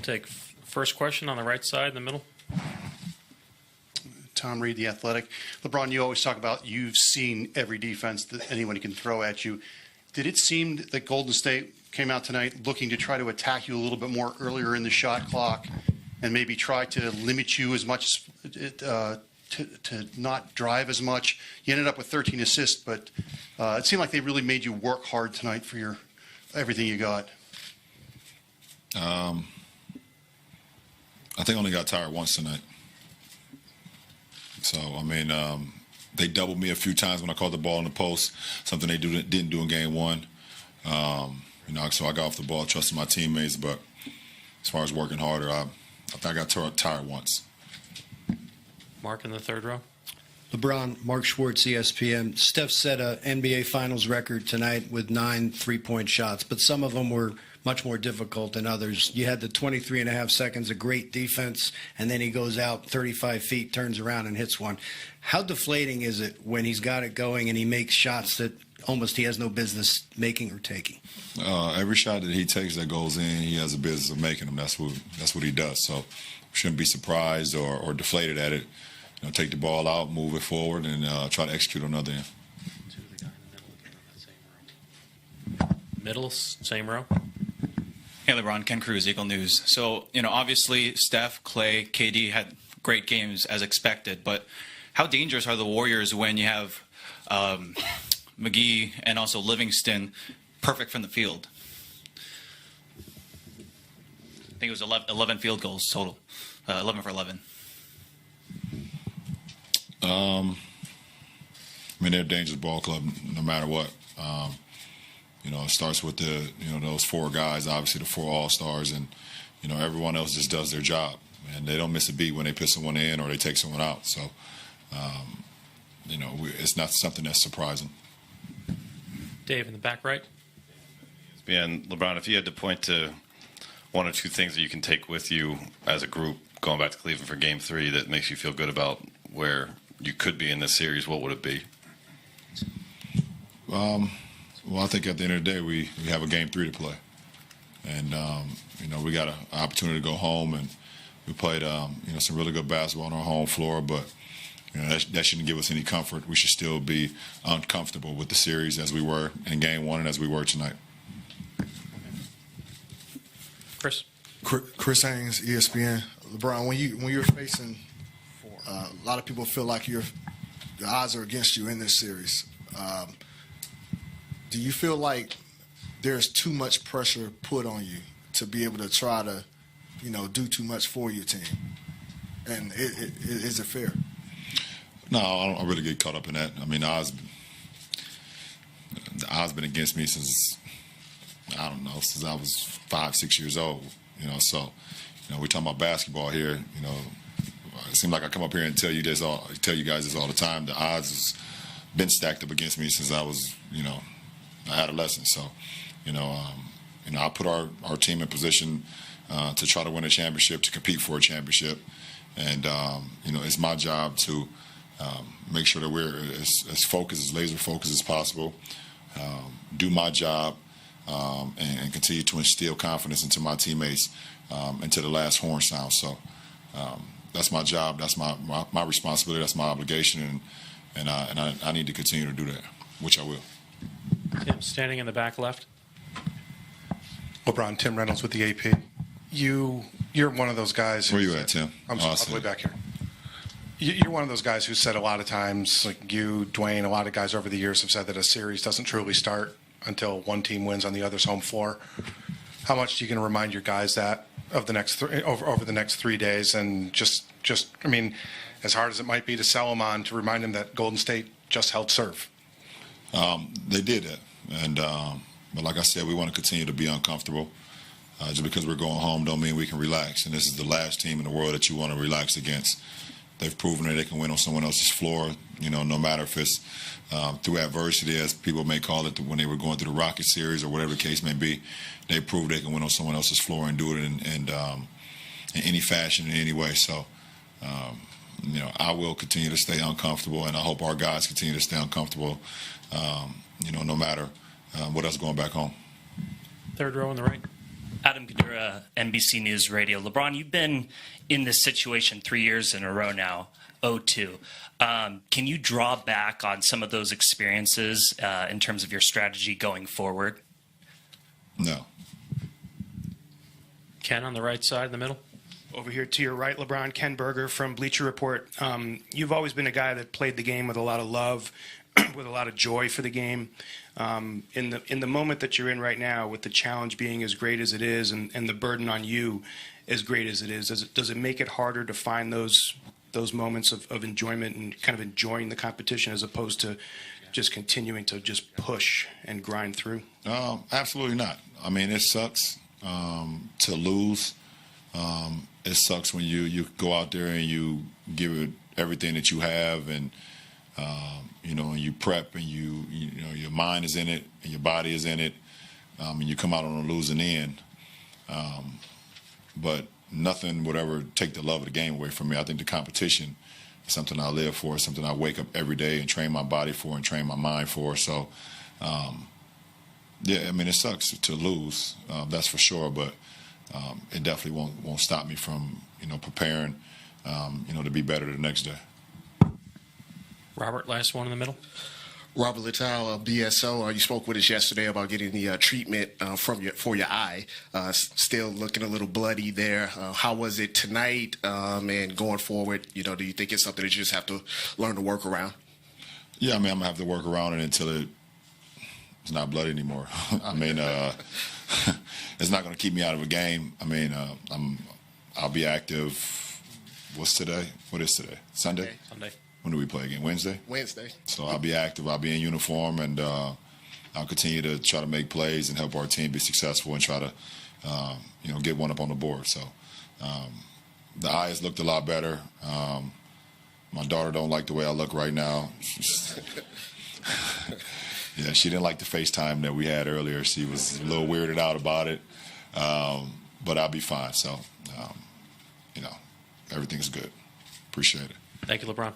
take first question on the right side in the middle. Tom Reed, The Athletic. LeBron, you always talk about you've seen every defense that anyone can throw at you. Did it seem that Golden State came out tonight looking to try to attack you a little bit more earlier in the shot clock and maybe try to limit you as much to not drive as much? You ended up with 13 assists, but it seemed like they really made you work hard tonight for everything you got. I think I only got tired once tonight. So, I mean, they doubled me a few times when I caught the ball in the post, something they didn't do in game one. So I got off the ball, trusting my teammates. But as far as working harder, I think I got tired once. Mark in the third row. LeBron, Mark Schwartz, ESPN. Steph set a NBA Finals record tonight with 9 3-point shots, but some of them were much more difficult than others. You had the 23.5 seconds of great defense, and then he goes out 35 feet, turns around, and hits one. How deflating is it when he's got it going and he makes shots that almost he has no business making or taking? Every shot that he takes that goes in, he has a business of making them. That's what he does. So we shouldn't be surprised or deflated at it. Take the ball out, move it forward, and try to execute on the other end. Middle, same row. Hey, LeBron, Ken Cruz, Eagle News. So, obviously Steph, Clay, KD had great games as expected, but how dangerous are the Warriors when you have McGee and also Livingston perfect from the field? I think it was 11 field goals total, 11 for 11. They're a dangerous ball club no matter what. It starts with those four guys, obviously the four All-Stars, and, everyone else just does their job. And they don't miss a beat when they put someone in or they take someone out. So, it's not something that's surprising. Dave in the back right. And LeBron, if you had to point to one or two things that you can take with you as a group going back to Cleveland for Game 3 that makes you feel good about where you could be in this series, what would it be? Well, I think at the end of the day, we have a Game 3 to play. And, we got an opportunity to go home, and we played, some really good basketball on our home floor. But, that shouldn't give us any comfort. We should still be uncomfortable with the series as we were in Game 1 and as we were tonight. Chris Haynes, ESPN. LeBron, when you're facing a lot of people feel like the odds are against you in this series. Do you feel like there's too much pressure put on you to be able to try to, do too much for your team? And is it fair? No, I don't really get caught up in that. I mean, the odds been against me since I was 5-6 years old. So we're talking about basketball here. It seems like I come up here and tell you guys this all the time. The odds has been stacked up against me since I was, adolescent. So, I put our team in position to try to win a championship, to compete for a championship, and it's my job to make sure that we're as focused, as laser focused as possible. Do my job and continue to instill confidence into my teammates until the last horn sounds. So. That's my job. That's my responsibility. That's my obligation, and I need to continue to do that, which I will. Tim, standing in the back left. LeBron, Tim Reynolds with the AP. You're one of those guys. Where you at, Tim? I'm all the way back here. You're one of those guys who said a lot of times, like you, Dwayne, a lot of guys over the years have said that a series doesn't truly start until one team wins on the other's home floor. How much are you going to remind your guys that of the next over the next 3 days, and just I mean, as hard as it might be to sell them on, to remind them that Golden State just held serve? They did that, and but like I said, we want to continue to be uncomfortable. Just because we're going home don't mean we can relax, and this is the last team in the world that you want to relax against. They've proven that they can win on someone else's floor, no matter if it's through adversity, as people may call it, when they were going through the Rocket series or whatever the case may be. They proved they can win on someone else's floor and do it in any fashion, in any way. So, I will continue to stay uncomfortable, and I hope our guys continue to stay uncomfortable, no matter what else going back home. Third row on the right. Adam Gadura, NBC News Radio. LeBron, you've been in this situation 3 years in a row now, 0-2. Can you draw back on some of those experiences in terms of your strategy going forward? No. Ken on the right side in the middle. Over here to your right, LeBron, Ken Berger from Bleacher Report. You've always been a guy that played the game with a lot of love, with a lot of joy for the game. In the moment that you're in right now, with the challenge being as great as it is and the burden on you as great as it is, does it make it harder to find those moments of enjoyment and kind of enjoying the competition as opposed to just continuing to just push and grind through? Absolutely not. I mean, it sucks to lose. It sucks when you go out there and you give it everything that you have, and and you prep, and your mind is in it and your body is in it, and you come out on a losing end. But nothing would ever take the love of the game away from me. I think the competition is something I live for, something I wake up every day and train my body for and train my mind for. So, yeah, I mean, it sucks to lose, that's for sure, but it definitely won't stop me from, preparing, to be better the next day. Robert, last one in the middle. Robert Littal of BSO. You spoke with us yesterday about getting the treatment for your eye. Still looking a little bloody there. How was it tonight and going forward? Do you think it's something that you just have to learn to work around? Yeah, I mean, I'm gonna have to work around it until it's not bloody anymore. I mean, it's not gonna keep me out of a game. I mean, I'll be active. What's today? What is today? Sunday. Sunday. When do we play again? Wednesday? Wednesday. So I'll be active. I'll be in uniform, and I'll continue to try to make plays and help our team be successful and try to, get one up on the board. So the eyes looked a lot better. My daughter don't like the way I look right now. Yeah, she didn't like the FaceTime that we had earlier. She was a little weirded out about it. But I'll be fine. So, everything's good. Appreciate it. Thank you, LeBron.